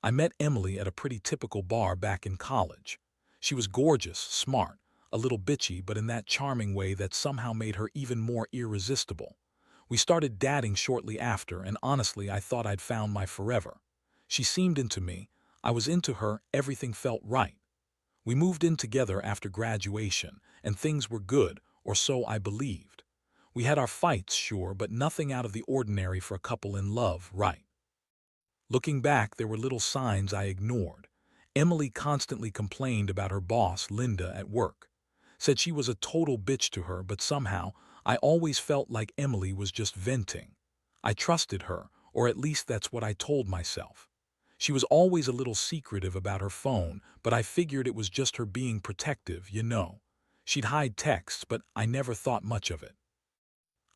I met Emily at a pretty typical bar back in college. She was gorgeous, smart, a little bitchy, but in that charming way that somehow made her even more irresistible. We started dating shortly after, and honestly, I thought I'd found my forever. She seemed into me. I was into her. Everything felt right. We moved in together after graduation, and things were good, or so I believed. We had our fights, sure, but nothing out of the ordinary for a couple in love, right? Looking back, there were little signs I ignored. Emily constantly complained about her boss, Linda, at work. Said she was a total bitch to her, but somehow, I always felt like Emily was just venting. I trusted her, or at least that's what I told myself. She was always a little secretive about her phone, but I figured it was just her being protective, you know. She'd hide texts, but I never thought much of it.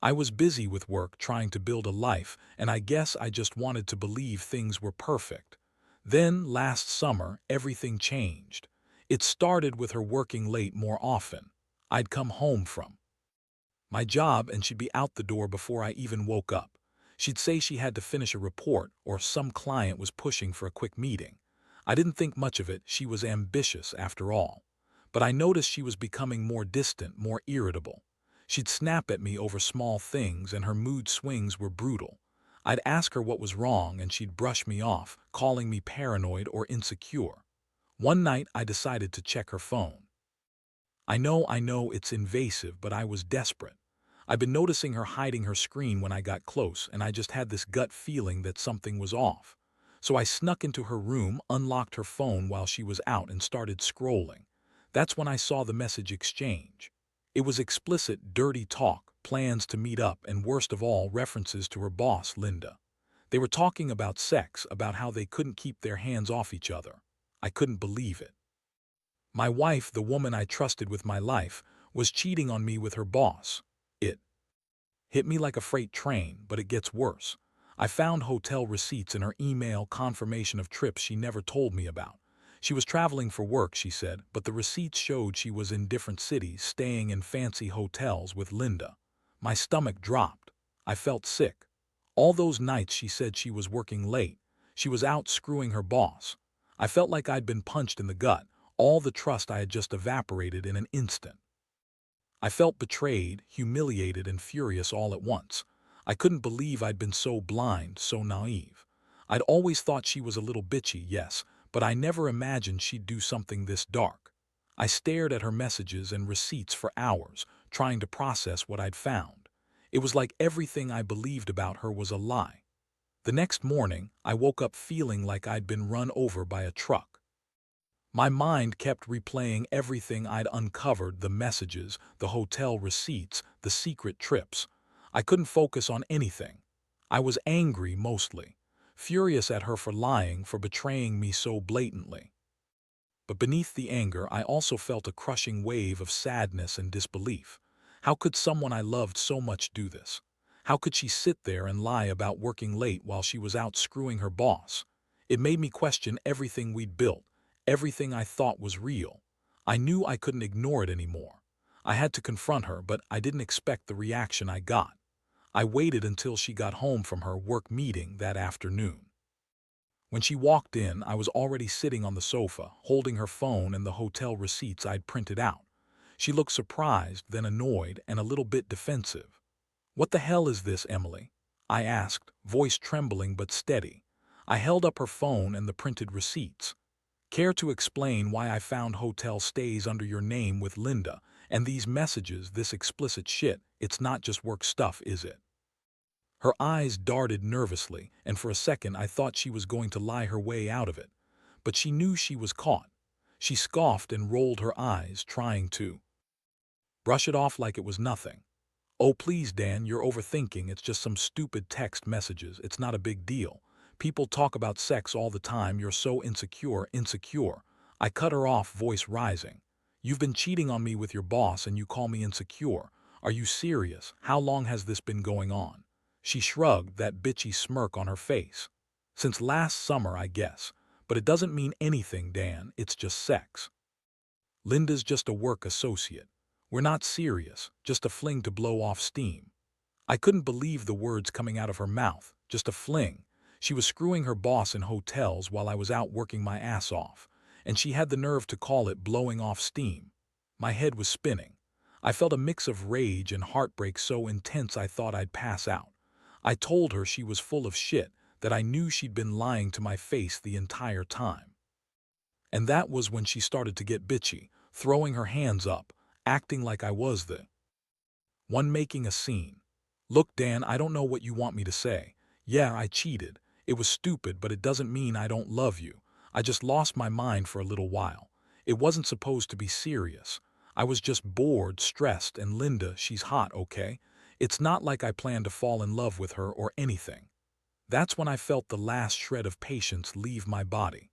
I was busy with work trying to build a life, and I guess I just wanted to believe things were perfect. Then, last summer, everything changed. It started with her working late more often. I'd come home from my job and she'd be out the door before I even woke up. She'd say she had to finish a report or some client was pushing for a quick meeting. I didn't think much of it. She was ambitious after all. But I noticed she was becoming more distant, more irritable. She'd snap at me over small things and her mood swings were brutal. I'd ask her what was wrong and she'd brush me off, calling me paranoid or insecure. One night I decided to check her phone. I know it's invasive, but I was desperate. I'd been noticing her hiding her screen when I got close, and I just had this gut feeling that something was off. So I snuck into her room, unlocked her phone while she was out, and started scrolling. That's when I saw the message exchange. It was explicit, dirty talk, plans to meet up, and worst of all, references to her boss, Linda. They were talking about sex, about how they couldn't keep their hands off each other. I couldn't believe it. My wife, the woman I trusted with my life, was cheating on me with her boss. It hit me like a freight train, but it gets worse. I found hotel receipts in her email, confirmation of trips she never told me about. She was traveling for work, she said, but the receipts showed she was in different cities, staying in fancy hotels with Linda. My stomach dropped. I felt sick. All those nights she said she was working late. She was out screwing her boss. I felt like I'd been punched in the gut. All the trust I had just evaporated in an instant. I felt betrayed, humiliated, and furious all at once. I couldn't believe I'd been so blind, so naive. I'd always thought she was a little bitchy, yes, but I never imagined she'd do something this dark. I stared at her messages and receipts for hours, trying to process what I'd found. It was like everything I believed about her was a lie. The next morning, I woke up feeling like I'd been run over by a truck. My mind kept replaying everything I'd uncovered, the messages, the hotel receipts, the secret trips. I couldn't focus on anything. I was angry mostly, furious at her for lying, for betraying me so blatantly. But beneath the anger, I also felt a crushing wave of sadness and disbelief. How could someone I loved so much do this? How could she sit there and lie about working late while she was out screwing her boss? It made me question everything we'd built, everything I thought was real. I knew I couldn't ignore it anymore. I had to confront her, but I didn't expect the reaction I got. I waited until she got home from her work meeting that afternoon. When she walked in, I was already sitting on the sofa, holding her phone and the hotel receipts I'd printed out. She looked surprised, then annoyed, and a little bit defensive. "What the hell is this, Emily?" I asked, voice trembling but steady. I held up her phone and the printed receipts. "Care to explain why I found hotel stays under your name with Linda, and these messages, this explicit shit, it's not just work stuff, is it?" Her eyes darted nervously, and for a second I thought she was going to lie her way out of it. But she knew she was caught. She scoffed and rolled her eyes, trying to brush it off like it was nothing. "Oh, please, Dan, you're overthinking. It's just some stupid text messages. It's not a big deal. People talk about sex all the time. You're so insecure, insecure." I cut her off, voice rising. "You've been cheating on me with your boss and you call me insecure. Are you serious? How long has this been going on?" She shrugged, that bitchy smirk on her face. "Since last summer, I guess. But it doesn't mean anything, Dan. It's just sex. Linda's just a work associate. We're not serious, just a fling to blow off steam." I couldn't believe the words coming out of her mouth, just a fling. She was screwing her boss in hotels while I was out working my ass off, and she had the nerve to call it blowing off steam. My head was spinning. I felt a mix of rage and heartbreak so intense I thought I'd pass out. I told her she was full of shit, that I knew she'd been lying to my face the entire time. And that was when she started to get bitchy, throwing her hands up, acting like I was the one making a scene. Look, Dan, I don't know what you want me to say. Yeah, I cheated. It was stupid, but it doesn't mean I don't love you. I just lost my mind for a little while. It wasn't supposed to be serious. I was just bored, stressed, and Linda, she's hot, okay? It's not like I planned to fall in love with her or anything. That's when I felt the last shred of patience leave my body.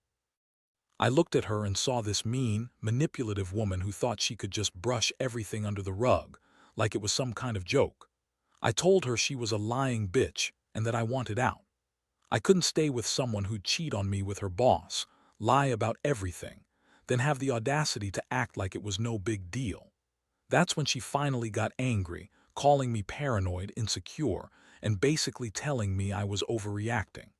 I looked at her and saw this mean, manipulative woman who thought she could just brush everything under the rug, like it was some kind of joke. I told her she was a lying bitch and that I wanted out. I couldn't stay with someone who'd cheat on me with her boss, lie about everything, then have the audacity to act like it was no big deal. That's when she finally got angry, calling me paranoid, insecure, and basically telling me I was overreacting.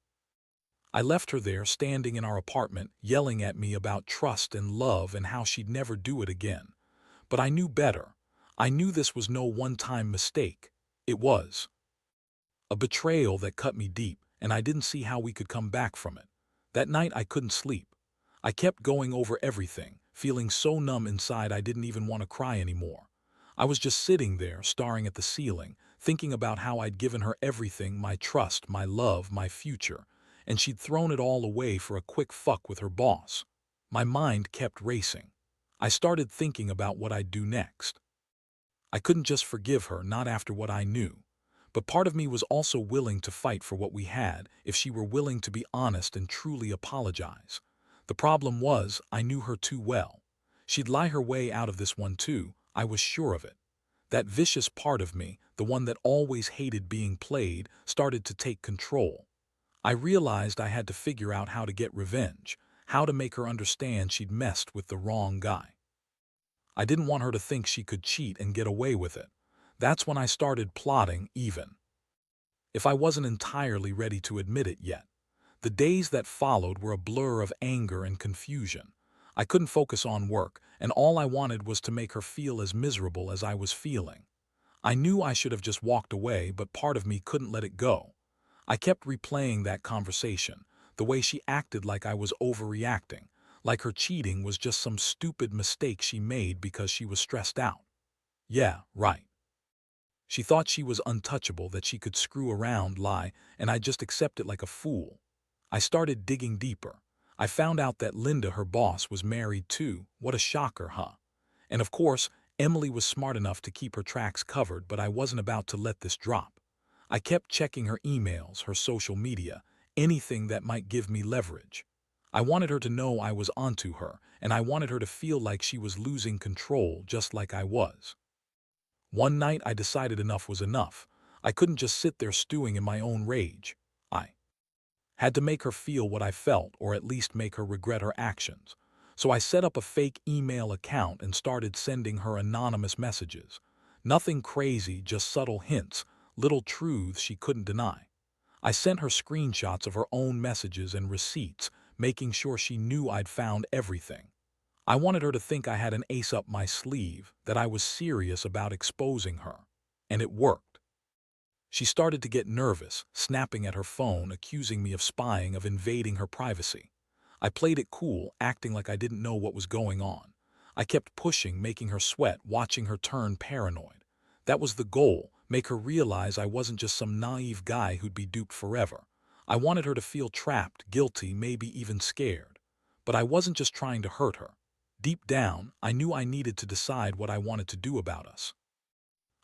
I left her there standing in our apartment, yelling at me about trust and love and how she'd never do it again. But I knew better. I knew this was no one-time mistake. It was a betrayal that cut me deep, and I didn't see how we could come back from it. That night I couldn't sleep. I kept going over everything, feeling so numb inside I didn't even want to cry anymore. I was just sitting there, staring at the ceiling, thinking about how I'd given her everything, my trust, my love, my future, and she'd thrown it all away for a quick fuck with her boss. My mind kept racing. I started thinking about what I'd do next. I couldn't just forgive her, not after what I knew. But part of me was also willing to fight for what we had if she were willing to be honest and truly apologize. The problem was, I knew her too well. She'd lie her way out of this one too, I was sure of it. That vicious part of me, the one that always hated being played, started to take control. I realized I had to figure out how to get revenge, how to make her understand she'd messed with the wrong guy. I didn't want her to think she could cheat and get away with it. That's when I started plotting, even if I wasn't entirely ready to admit it yet. The days that followed were a blur of anger and confusion. I couldn't focus on work, and all I wanted was to make her feel as miserable as I was feeling. I knew I should have just walked away, but part of me couldn't let it go. I kept replaying that conversation, the way she acted like I was overreacting, like her cheating was just some stupid mistake she made because she was stressed out. Yeah, right. She thought she was untouchable, that she could screw around, lie, and I'd just accept it like a fool. I started digging deeper. I found out that Linda, her boss, was married too. What a shocker, huh? And of course, Emily was smart enough to keep her tracks covered, but I wasn't about to let this drop. I kept checking her emails, her social media, anything that might give me leverage. I wanted her to know I was onto her, and I wanted her to feel like she was losing control just like I was. One night I decided enough was enough. I couldn't just sit there stewing in my own rage. I had to make her feel what I felt, or at least make her regret her actions. So I set up a fake email account and started sending her anonymous messages. Nothing crazy, just subtle hints, little truths she couldn't deny. I sent her screenshots of her own messages and receipts, making sure she knew I'd found everything. I wanted her to think I had an ace up my sleeve, that I was serious about exposing her. And it worked. She started to get nervous, snapping at her phone, accusing me of spying, of invading her privacy. I played it cool, acting like I didn't know what was going on. I kept pushing, making her sweat, watching her turn paranoid. That was the goal, make her realize I wasn't just some naive guy who'd be duped forever. I wanted her to feel trapped, guilty, maybe even scared. But I wasn't just trying to hurt her. Deep down, I knew I needed to decide what I wanted to do about us.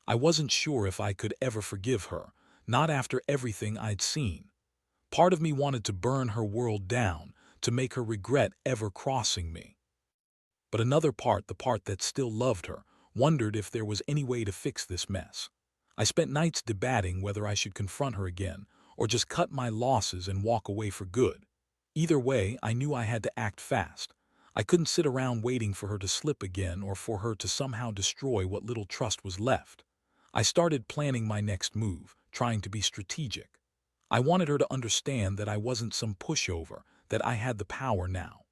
I wasn't sure if I could ever forgive her, not after everything I'd seen. Part of me wanted to burn her world down, to make her regret ever crossing me. But another part, the part that still loved her, wondered if there was any way to fix this mess. I spent nights debating whether I should confront her again, or just cut my losses and walk away for good. Either way, I knew I had to act fast. I couldn't sit around waiting for her to slip again or for her to somehow destroy what little trust was left. I started planning my next move, trying to be strategic. I wanted her to understand that I wasn't some pushover, that I had the power now.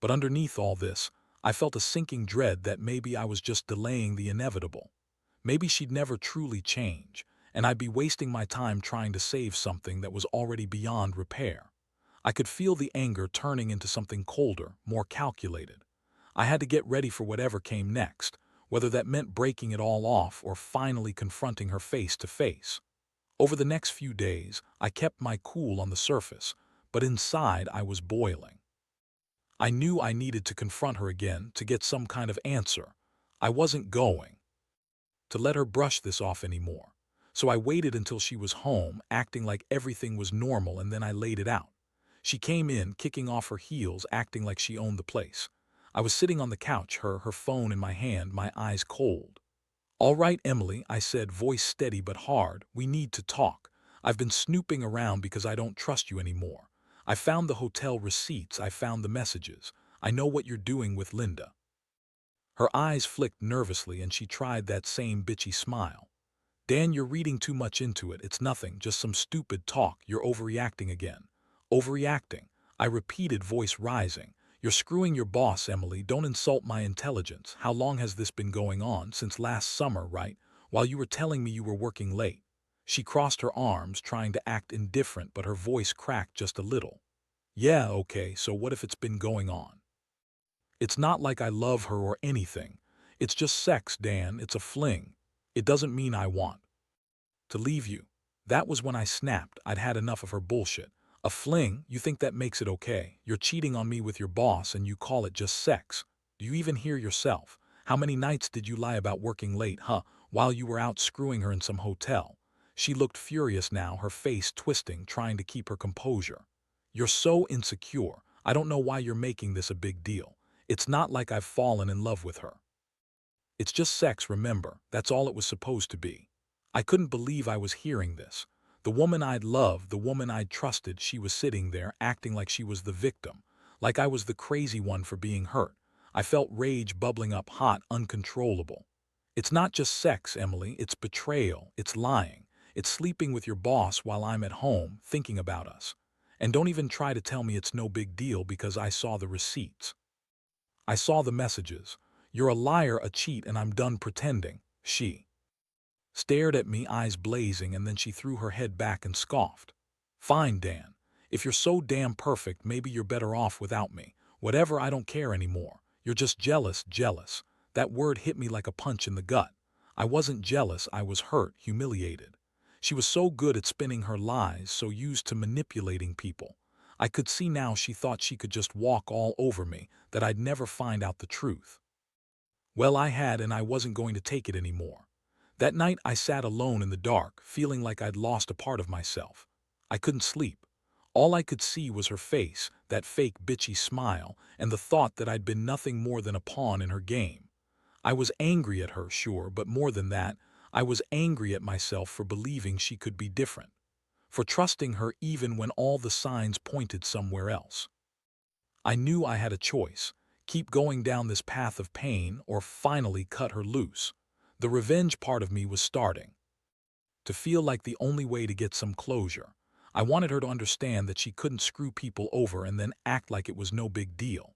But underneath all this, I felt a sinking dread that maybe I was just delaying the inevitable. Maybe she'd never truly change, and I'd be wasting my time trying to save something that was already beyond repair. I could feel the anger turning into something colder, more calculated. I had to get ready for whatever came next, whether that meant breaking it all off or finally confronting her face to face. Over the next few days, I kept my cool on the surface, but inside I was boiling. I knew I needed to confront her again to get some kind of answer. I wasn't going to let her brush this off anymore. So I waited until she was home, acting like everything was normal, and then I laid it out. She came in, kicking off her heels, acting like she owned the place. I was sitting on the couch, her phone in my hand, my eyes cold. "All right, Emily," I said, voice steady but hard, "we need to talk. I've been snooping around because I don't trust you anymore. I found the hotel receipts, I found the messages. I know what you're doing with Linda." Her eyes flicked nervously and she tried that same bitchy smile. "Dan, you're reading too much into it. It's nothing, just some stupid talk. You're overreacting again." "Overreacting?" I repeated, voice rising. "You're screwing your boss, Emily. Don't insult my intelligence. How long has this been going on? Since last summer, right? While you were telling me you were working late." She crossed her arms, trying to act indifferent, but her voice cracked just a little. "Yeah, okay, so what if it's been going on? It's not like I love her or anything. It's just sex, Dan. It's a fling. It doesn't mean I want to leave you." That was when I snapped. I'd had enough of her bullshit. "A fling? You think that makes it okay? You're cheating on me with your boss and you call it just sex. Do you even hear yourself? How many nights did you lie about working late, huh, while you were out screwing her in some hotel?" She looked furious now, her face twisting, trying to keep her composure. "You're so insecure. I don't know why you're making this a big deal. It's not like I've fallen in love with her. It's just sex, remember. That's all it was supposed to be." I couldn't believe I was hearing this. The woman I'd loved, the woman I'd trusted, she was sitting there acting like she was the victim, like I was the crazy one for being hurt. I felt rage bubbling up hot, uncontrollable. "It's not just sex, Emily. It's betrayal. It's lying. It's sleeping with your boss while I'm at home, thinking about us. And don't even try to tell me it's no big deal because I saw the receipts. I saw the messages. You're a liar, a cheat, and I'm done pretending." She stared at me, eyes blazing, and then she threw her head back and scoffed. "Fine, Dan. If you're so damn perfect, maybe you're better off without me. Whatever, I don't care anymore. You're just jealous, jealous." That word hit me like a punch in the gut. I wasn't jealous, I was hurt, humiliated. She was so good at spinning her lies, so used to manipulating people. I could see now she thought she could just walk all over me, that I'd never find out the truth. Well, I had, and I wasn't going to take it anymore. That night I sat alone in the dark, feeling like I'd lost a part of myself. I couldn't sleep. All I could see was her face, that fake bitchy smile, and the thought that I'd been nothing more than a pawn in her game. I was angry at her, sure, but more than that, I was angry at myself for believing she could be different, for trusting her even when all the signs pointed somewhere else. I knew I had a choice: keep going down this path of pain or finally cut her loose. The revenge part of me was starting to feel like the only way to get some closure. I wanted her to understand that she couldn't screw people over and then act like it was no big deal.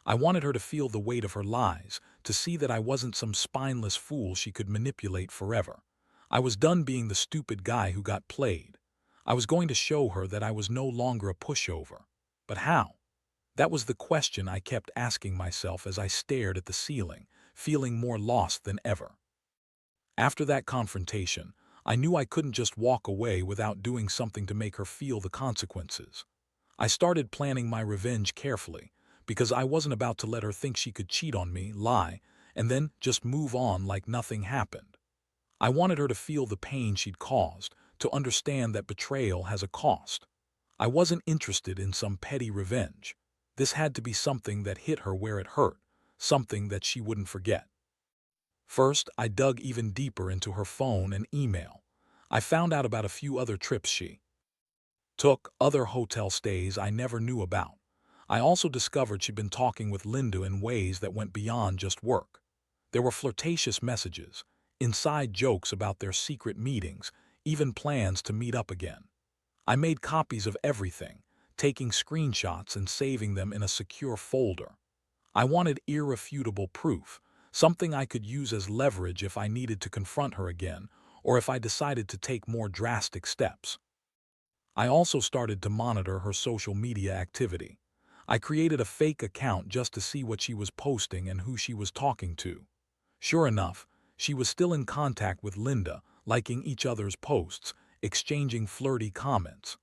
I wanted her to feel the weight of her lies, to see that I wasn't some spineless fool she could manipulate forever. I was done being the stupid guy who got played. I was going to show her that I was no longer a pushover. But how? That was the question I kept asking myself as I stared at the ceiling, feeling more lost than ever. After that confrontation, I knew I couldn't just walk away without doing something to make her feel the consequences. I started planning my revenge carefully, because I wasn't about to let her think she could cheat on me, lie, and then just move on like nothing happened. I wanted her to feel the pain she'd caused, to understand that betrayal has a cost. I wasn't interested in some petty revenge. This had to be something that hit her where it hurt, something that she wouldn't forget. First, I dug even deeper into her phone and email. I found out about a few other trips she took, other hotel stays I never knew about. I also discovered she'd been talking with Linda in ways that went beyond just work. There were flirtatious messages, inside jokes about their secret meetings, even plans to meet up again. I made copies of everything, taking screenshots and saving them in a secure folder. I wanted irrefutable proof, something I could use as leverage if I needed to confront her again, or if I decided to take more drastic steps. I also started to monitor her social media activity. I created a fake account just to see what she was posting and who she was talking to. Sure enough, she was still in contact with Linda, liking each other's posts, exchanging flirty comments.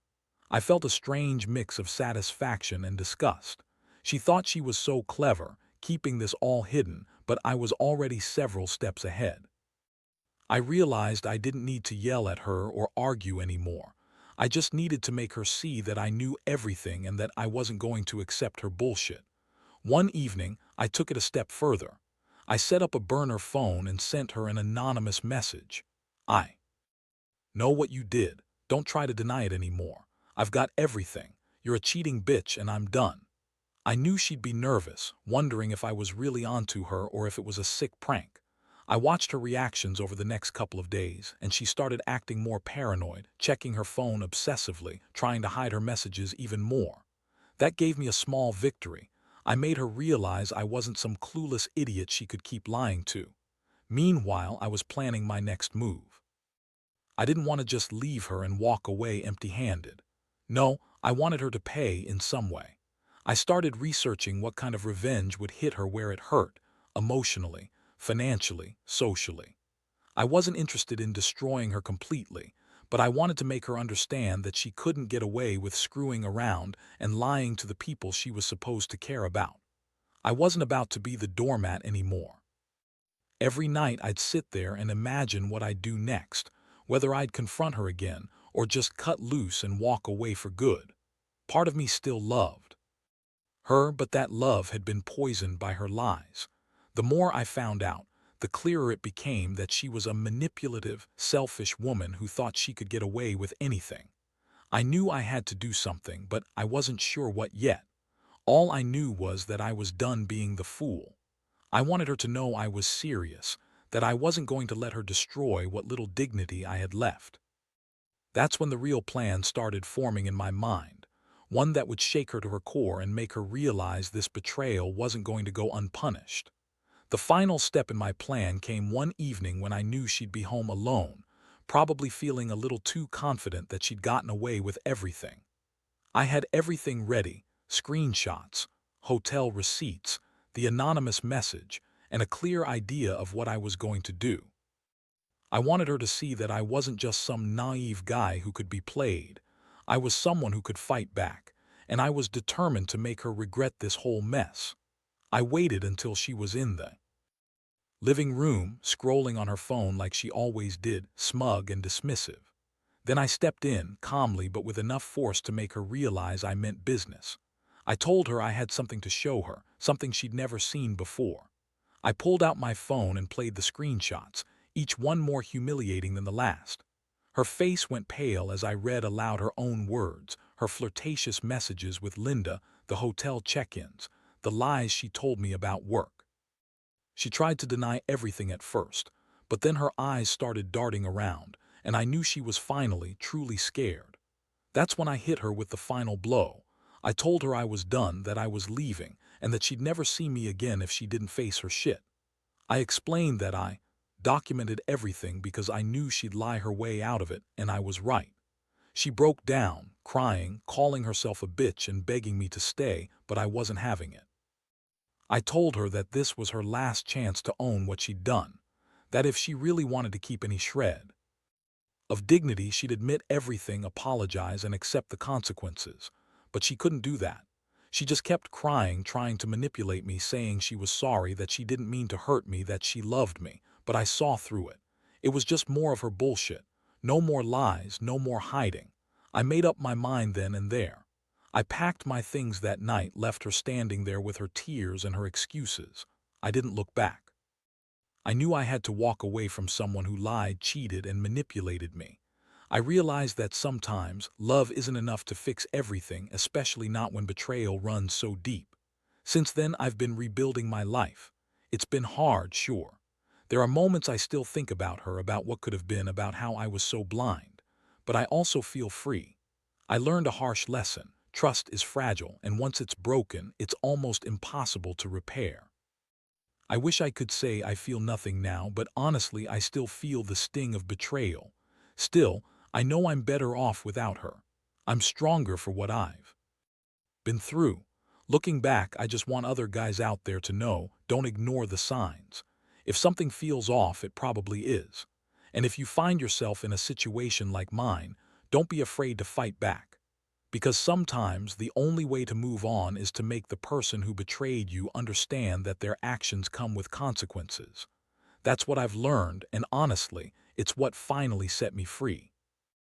I felt a strange mix of satisfaction and disgust. She thought she was so clever, keeping this all hidden, but I was already several steps ahead. I realized I didn't need to yell at her or argue anymore. I just needed to make her see that I knew everything and that I wasn't going to accept her bullshit. One evening, I took it a step further. I set up a burner phone and sent her an anonymous message. I know what you did. Don't try to deny it anymore. I've got everything. You're a cheating bitch and I'm done. I knew she'd be nervous, wondering if I was really onto her or if it was a sick prank. I watched her reactions over the next couple of days, and she started acting more paranoid, checking her phone obsessively, trying to hide her messages even more. That gave me a small victory. I made her realize I wasn't some clueless idiot she could keep lying to. Meanwhile, I was planning my next move. I didn't want to just leave her and walk away empty-handed. No, I wanted her to pay in some way. I started researching what kind of revenge would hit her where it hurt, emotionally, financially, socially. I wasn't interested in destroying her completely, but I wanted to make her understand that she couldn't get away with screwing around and lying to the people she was supposed to care about. I wasn't about to be the doormat anymore. Every night I'd sit there and imagine what I'd do next, whether I'd confront her again or just cut loose and walk away for good. Part of me still loved her, but that love had been poisoned by her lies. The more I found out, the clearer it became that she was a manipulative, selfish woman who thought she could get away with anything. I knew I had to do something, but I wasn't sure what yet. All I knew was that I was done being the fool. I wanted her to know I was serious, that I wasn't going to let her destroy what little dignity I had left. That's when the real plan started forming in my mind, one that would shake her to her core and make her realize this betrayal wasn't going to go unpunished. The final step in my plan came one evening when I knew she'd be home alone, probably feeling a little too confident that she'd gotten away with everything. I had everything ready: screenshots, hotel receipts, the anonymous message, and a clear idea of what I was going to do. I wanted her to see that I wasn't just some naive guy who could be played. I was someone who could fight back, and I was determined to make her regret this whole mess. I waited until she was in the living room, scrolling on her phone like she always did, smug and dismissive. Then I stepped in, calmly but with enough force to make her realize I meant business. I told her I had something to show her, something she'd never seen before. I pulled out my phone and played the screenshots, each one more humiliating than the last. Her face went pale as I read aloud her own words, her flirtatious messages with Linda, the hotel check-ins, the lies she told me about work. She tried to deny everything at first, but then her eyes started darting around, and I knew she was finally, truly scared. That's when I hit her with the final blow. I told her I was done, that I was leaving, and that she'd never see me again if she didn't face her shit. I explained that I documented everything because I knew she'd lie her way out of it, and I was right. She broke down, crying, calling herself a bitch and begging me to stay, but I wasn't having it. I told her that this was her last chance to own what she'd done, that if she really wanted to keep any shred of dignity, she'd admit everything, apologize, and accept the consequences. But she couldn't do that. She just kept crying, trying to manipulate me, saying she was sorry, that she didn't mean to hurt me, that she loved me, but I saw through it. It was just more of her bullshit. No more lies, no more hiding. I made up my mind then and there. I packed my things that night, left her standing there with her tears and her excuses. I didn't look back. I knew I had to walk away from someone who lied, cheated, and manipulated me. I realized that sometimes love isn't enough to fix everything, especially not when betrayal runs so deep. Since then, I've been rebuilding my life. It's been hard, sure. There are moments I still think about her, about what could have been, about how I was so blind. But I also feel free. I learned a harsh lesson. Trust is fragile, and once it's broken, it's almost impossible to repair. I wish I could say I feel nothing now, but honestly, I still feel the sting of betrayal. Still, I know I'm better off without her. I'm stronger for what I've been through. Looking back, I just want other guys out there to know, don't ignore the signs. If something feels off, it probably is. And if you find yourself in a situation like mine, don't be afraid to fight back. Because sometimes the only way to move on is to make the person who betrayed you understand that their actions come with consequences. That's what I've learned, and honestly, it's what finally set me free.